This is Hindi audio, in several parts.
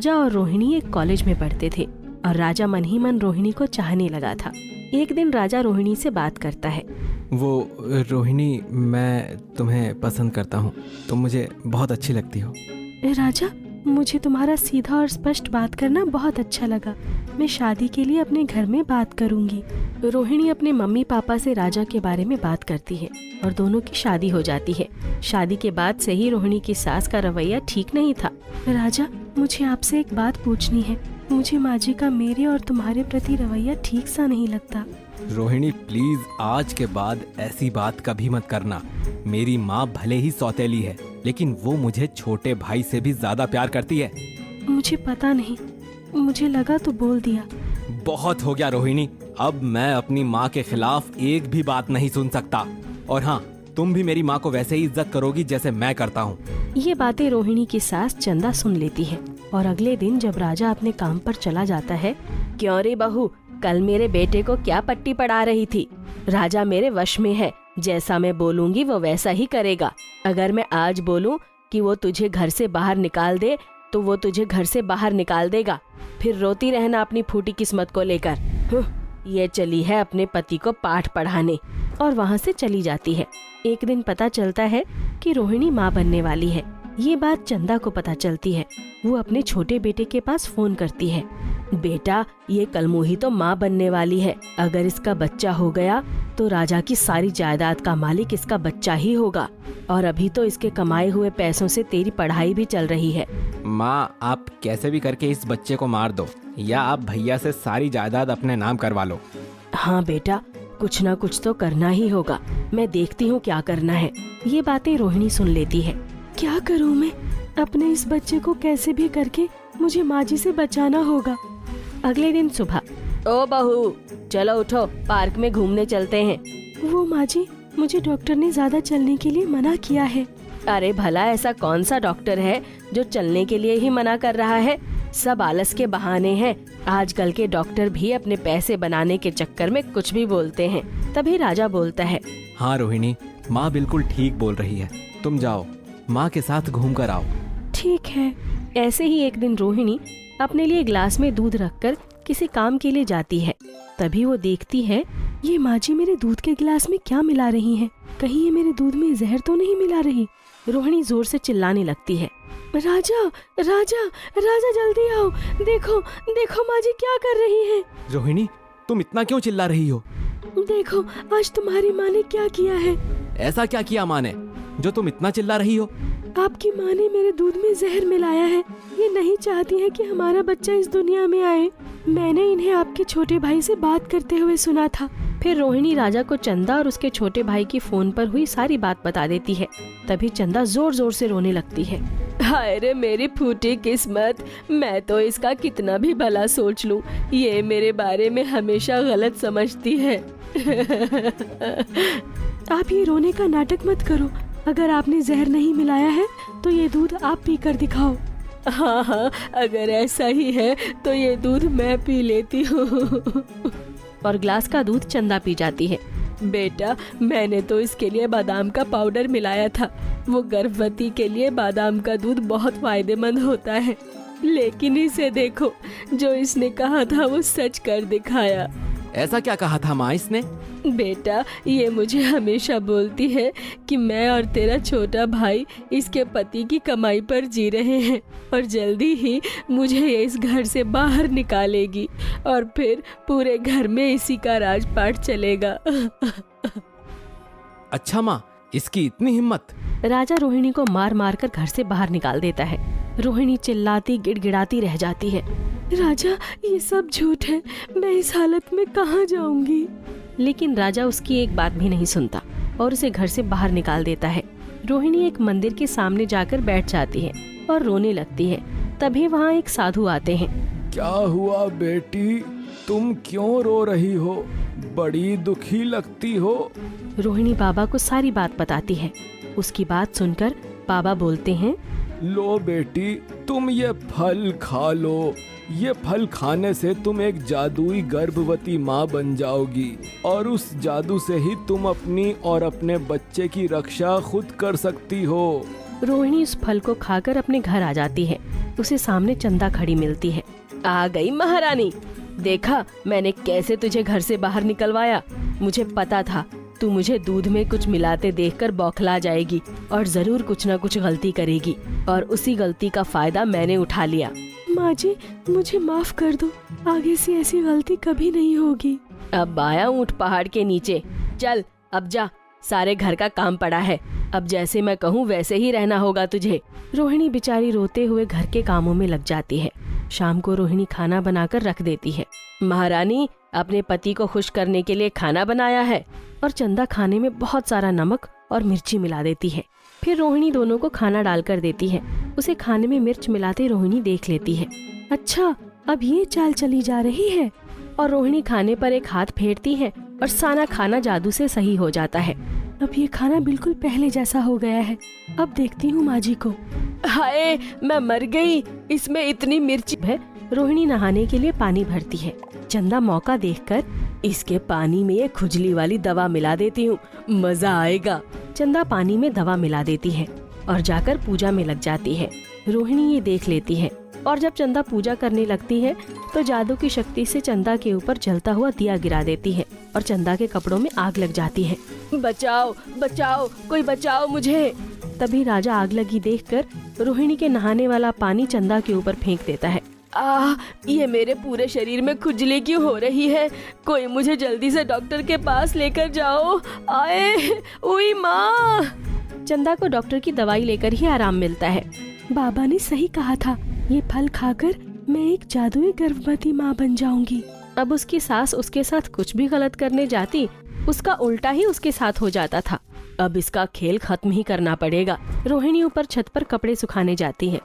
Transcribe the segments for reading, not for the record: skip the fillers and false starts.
राजा और रोहिणी एक कॉलेज में पढ़ते थे और राजा मन ही मन रोहिणी को चाहने लगा था। एक दिन राजा रोहिणी से बात करता है। वो रोहिणी, मैं तुम्हें पसंद करता हूँ, तुम मुझे बहुत अच्छी लगती हो। राजा, मुझे तुम्हारा सीधा और स्पष्ट बात करना बहुत अच्छा लगा। मैं शादी के लिए अपने घर में बात करूंगी। रोहिणी अपने मम्मी पापा से राजा के बारे में बात करती है और दोनों की शादी हो जाती है। शादी के बाद से ही रोहिणी की सास का रवैया ठीक नहीं था। राजा, मुझे आपसे एक बात पूछनी है। मुझे माँ जी का मेरे और तुम्हारे प्रति रवैया ठीक सा नहीं लगता। रोहिणी प्लीज, आज के बाद ऐसी बात कभी मत करना। मेरी माँ भले ही सौतेली है, लेकिन वो मुझे छोटे भाई से भी ज्यादा प्यार करती है। मुझे पता नहीं, मुझे लगा तो बोल दिया। बहुत हो गया रोहिणी, अब मैं अपनी माँ के खिलाफ एक भी बात नहीं सुन सकता। और हाँ, तुम भी मेरी माँ को वैसे ही इज्जत करोगी जैसे मैं करता हूँ। ये बातें रोहिणी की सास चंदा सुन लेती है और अगले दिन जब राजा अपने काम पर चला जाता है, क्यों रे बहू, कल मेरे बेटे को क्या पट्टी पढ़ा रही थी? राजा मेरे वश में है, जैसा मैं बोलूंगी वो वैसा ही करेगा। अगर मैं आज बोलूं कि वो तुझे घर से बाहर निकाल दे तो वो तुझे घर से बाहर निकाल देगा। फिर रोती रहना अपनी फूटी किस्मत को लेकर। ये चली है अपने पति को पाठ पढ़ाने और वहाँ से चली जाती है। एक दिन पता चलता है कि रोहिणी माँ बनने वाली है। ये बात चंदा को पता चलती है। वो अपने छोटे बेटे के पास फोन करती है। बेटा, ये कलमुही तो माँ बनने वाली है। अगर इसका बच्चा हो गया तो राजा की सारी जायदाद का मालिक इसका बच्चा ही होगा। और अभी तो इसके कमाए हुए पैसों से तेरी पढ़ाई भी चल रही है। माँ, आप कैसे भी करके इस बच्चे को मार दो, या आप भैया से सारी जायदाद अपने नाम करवा लो। हाँ बेटा, कुछ ना कुछ तो करना ही होगा। मैं देखती हूँ क्या करना है। ये बातें रोहिणी सुन लेती है। क्या करूँ मैं? अपने इस बच्चे को कैसे भी करके मुझे माँ जी से बचाना होगा। अगले दिन सुबह, ओ बहू, चलो उठो, पार्क में घूमने चलते हैं। वो माँ जी, मुझे डॉक्टर ने ज्यादा चलने के लिए मना किया है। अरे भला ऐसा कौन सा डॉक्टर है जो चलने के लिए ही मना कर रहा है? सब आलस के बहाने हैं। आजकल के डॉक्टर भी अपने पैसे बनाने के चक्कर में कुछ भी बोलते हैं। तभी राजा बोलता है। हाँ रोहिणी, माँ बिल्कुल ठीक बोल रही है। तुम जाओ, माँ के साथ घूम कर आओ। ठीक है। ऐसे ही एक दिन रोहिणी अपने लिए ग्लास में दूध रखकर किसी काम के लिए जाती है। तभी वो देखती है, ये माँ जी मेरे दूध के गिलास में क्या मिला रही हैं? कहीं ये मेरे दूध में जहर तो नहीं मिला रही? रोहिणी जोर से चिल्लाने लगती है। राजा, राजा, राजा जल्दी आओ, देखो देखो माँ जी क्या कर रही हैं। रोहिणी, तुम इतना क्यों चिल्ला रही हो? देखो आज तुम्हारी माँ ने क्या किया है। ऐसा क्या किया माँ ने जो तुम इतना चिल्ला रही हो? आपकी माँ ने मेरे दूध में जहर मिलाया है। ये नहीं चाहती है कि हमारा बच्चा इस दुनिया में आए। मैंने इन्हें आपके छोटे भाई से बात करते हुए सुना था। फिर रोहिणी राजा को चंदा और उसके छोटे भाई की फोन पर हुई सारी बात बता देती है। तभी चंदा जोर जोर से रोने लगती है। हाय रे मेरी फूटी किस्मत, मैं तो इसका कितना भी भला सोच लूं, ये मेरे बारे में हमेशा गलत समझती है। आप ये रोने का नाटक मत करो। अगर आपने जहर नहीं मिलाया है तो ये दूध आप पी कर दिखाओ। हाँ हाँ, अगर ऐसा ही है तो ये दूध मैं पी लेती हूँ। और ग्लास का दूध चंदा पी जाती है। बेटा, मैंने तो इसके लिए बादाम का पाउडर मिलाया था। वो गर्भवती के लिए बादाम का दूध बहुत फायदेमंद होता है। लेकिन इसे देखो, जो इसने कहा था वो सच कर दिखाया। ऐसा क्या कहा था माँ इसने? बेटा, ये मुझे हमेशा बोलती है कि मैं और तेरा छोटा भाई इसके पति की कमाई पर जी रहे हैं और जल्दी ही मुझे ये इस घर से बाहर निकालेगी और फिर पूरे घर में इसी का राजपाट चलेगा। अच्छा माँ, इसकी इतनी हिम्मत? राजा रोहिणी को मार मार कर घर से बाहर निकाल देता है। रोहिणी चिल्लाती गिड़गिड़ाती रह जाती है। राजा, ये सब झूठ है, मैं इस हालत में कहाँ जाऊंगी? लेकिन राजा उसकी एक बात भी नहीं सुनता और उसे घर से बाहर निकाल देता है। रोहिणी एक मंदिर के सामने जाकर बैठ जाती है और रोने लगती है। तभी वहाँ एक साधु आते हैं। क्या हुआ बेटी, तुम क्यों रो रही हो? बड़ी दुखी लगती हो। रोहिणी बाबा को सारी बात बताती है। उसकी बात सुनकर बाबा बोलते हैं, लो बेटी, तुम ये फल खा लो। ये फल खाने से तुम एक जादुई गर्भवती माँ बन जाओगी और उस जादू से ही तुम अपनी और अपने बच्चे की रक्षा खुद कर सकती हो। रोहिणी उस फल को खाकर अपने घर आ जाती है। उसे सामने चंदा खड़ी मिलती है। आ गई महारानी, देखा मैंने कैसे तुझे घर से बाहर निकलवाया। मुझे पता था तू मुझे दूध में कुछ मिलाते देखकर बौखला जाएगी और जरूर कुछ न कुछ गलती करेगी, और उसी गलती का फायदा मैंने उठा लिया। माँ जी, मुझे माफ कर दो, आगे से ऐसी गलती कभी नहीं होगी। अब आया ऊंट पहाड़ के नीचे, चल अब जा, सारे घर का काम पड़ा है, अब जैसे मैं कहूँ वैसे ही रहना होगा तुझे। रोहिणी बेचारी रोते हुए घर के कामों में लग जाती है। शाम को रोहिणी खाना बनाकर रख देती है। महारानी, अपने पति को खुश करने के लिए खाना बनाया है। और चंदा खाने में बहुत सारा नमक और मिर्ची मिला देती है। फिर रोहिणी दोनों को खाना डालकर देती है। उसे खाने में मिर्च मिलाते रोहिणी देख लेती है। अच्छा, अब ये चाल चली जा रही है। और रोहिणी खाने पर एक हाथ फेरती है और सारा खाना जादू से सही हो जाता है। अब ये खाना बिल्कुल पहले जैसा हो गया है। अब देखती हूँ माँ जी को। हाय, मैं मर गई, इसमें इतनी मिर्ची है। रोहिणी नहाने के लिए पानी भरती है। चंदा मौका देखकर, इसके पानी में ये खुजली वाली दवा मिला देती हूँ, मजा आएगा। चंदा पानी में दवा मिला देती है और जाकर पूजा में लग जाती है। रोहिणी ये देख लेती है और जब चंदा पूजा करने लगती है तो जादू की शक्ति से चंदा के ऊपर जलता हुआ दिया गिरा देती है और चंदा के कपड़ों में आग लग जाती है। बचाओ बचाओ, कोई बचाओ मुझे। तभी राजा आग लगी देखकर रोहिणी के नहाने वाला पानी चंदा के ऊपर फेंक देता है। ये मेरे पूरे शरीर में खुजली क्यों हो रही है? कोई मुझे जल्दी से डॉक्टर के पास लेकर जाओ। आए, ओई माँ। चंदा को डॉक्टर की दवाई लेकर ही आराम मिलता है। बाबा ने सही कहा था, ये फल खाकर मैं एक जादुई गर्भवती माँ बन जाऊंगी। अब उसकी सास उसके साथ कुछ भी गलत करने जाती, उसका उल्टा ही उसके साथ हो जाता था। अब इसका खेल खत्म ही करना पड़ेगा। रोहिणी ऊपर छत पर कपड़े सुखाने जाती है।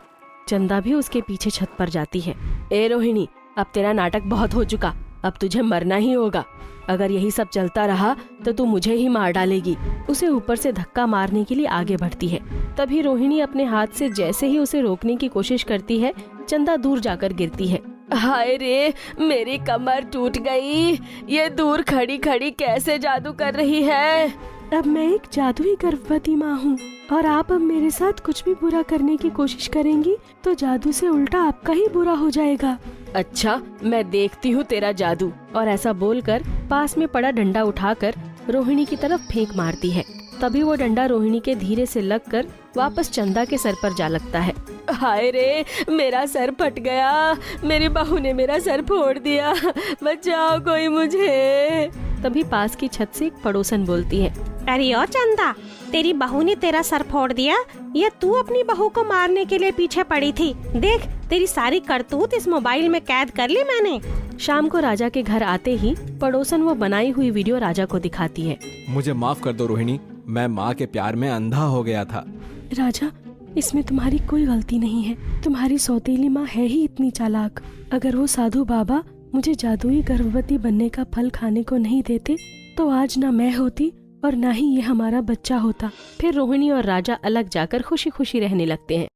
चंदा भी उसके पीछे छत पर जाती है। ए रोहिणी, अब तेरा नाटक बहुत हो चुका, अब तुझे मरना ही होगा। अगर यही सब चलता रहा तो तू मुझे ही मार डालेगी। उसे ऊपर से धक्का मारने के लिए आगे बढ़ती है। तभी रोहिणी अपने हाथ से जैसे ही उसे रोकने की कोशिश करती है, चंदा दूर जाकर गिरती है। हाय रे, मेरी कमर टूट गई। ये दूर खड़ी खड़ी कैसे जादू कर रही है? अब मैं एक जादुई गर्भवती माँ हूँ और आप अब मेरे साथ कुछ भी बुरा करने की कोशिश करेंगी तो जादू से उल्टा आपका ही बुरा हो जाएगा। अच्छा, मैं देखती हूँ तेरा जादू। और ऐसा बोलकर पास में पड़ा डंडा उठाकर रोहिणी की तरफ फेंक मारती है। तभी वो डंडा रोहिणी के धीरे से लगकर वापस चंदा के सर पर जा लगता है। हाय रे, मेरा सर फट गया, मेरी बहू ने मेरा सर फोड़ दिया, बचाओ कोई मुझे। तभी पास की छत से एक पड़ोसन बोलती है। अरे ओ चंदा, तेरी बहू ने तेरा सर फोड़ दिया, ये तू अपनी बहू को मारने के लिए पीछे पड़ी थी। देख, तेरी सारी करतूत इस मोबाइल में कैद कर ली मैंने। शाम को राजा के घर आते ही पड़ोसन वो बनाई हुई वीडियो राजा को दिखाती है। मुझे माफ कर दो रोहिणी, मैं माँ के प्यार में अंधा हो गया था। राजा, इसमें तुम्हारी कोई गलती नहीं है। तुम्हारी सौतेली माँ है ही इतनी चालाक। अगर वो साधु बाबा मुझे जादुई गर्भवती बनने का फल खाने को नहीं देते तो आज ना मैं होती और ना ही ये हमारा बच्चा होता। फिर रोहिणी और राजा अलग जाकर खुशी खुशी रहने लगते हैं।